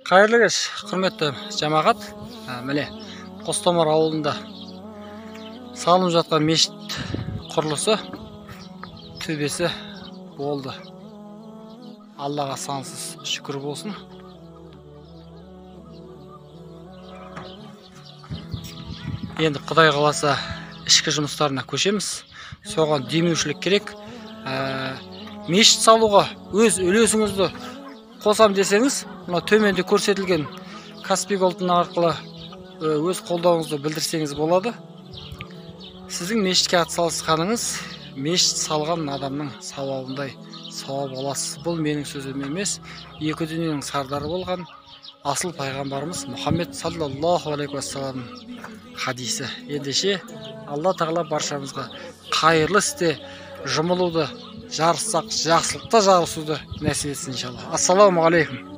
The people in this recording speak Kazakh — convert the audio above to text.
Қайырлы кеш, құрметті жамағат. Міне, Қостомар ауылында салынып жатқан мешіт құрылысы төбесі болды. Аллаға сансыз шүкір болсын. Енді Құдай қаласа ішкі жұмыстарына көшеміз. Соған демеушілік керек. Мешіт салуға өз үлесіңізді қосам десеңіз, мына төменде көрсетілген Каспий Голд арқылы өз қолдауыңызды білдірсеңіз болады. Сіздің мешітке атсалысқаныңыз мешіт салған адамның сауабындай сауап аласыз. Бұл менің сөзім емес, екі дүниенің сардары болған асыл пайғамбарымыз Мұхаммед саллаллаху алейхи уассалам хадисі. Ендеше Алла тағала баршамызға қайырлы істе жұмылуды, жарыссақ жақсылықта жарысуды нәсіп етсін иншалла. Ассаламу алейкум.